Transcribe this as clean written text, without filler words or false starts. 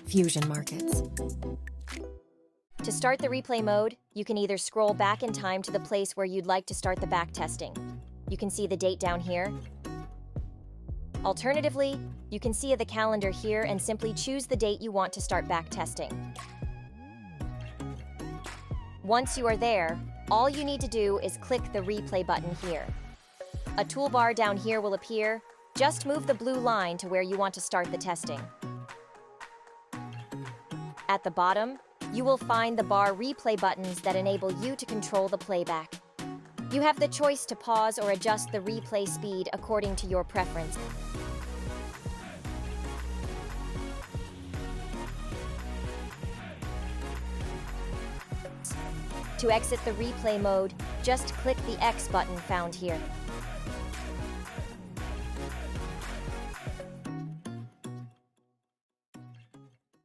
fusion markets. To start the replay mode, you can either scroll back in time to the place where you'd like to start the backtesting. You can see the date down here. Alternatively, you can see the calendar here and simply choose the date you want to start backtesting. Once you are there, all you need to do is click the replay button here. A toolbar down here will appear. Just move the blue line to where you want to start the testing. At the bottom, you will find the bar replay buttons that enable you to control the playback. You have the choice to pause or adjust the replay speed according to your preference. To exit the replay mode, just click the X button found here.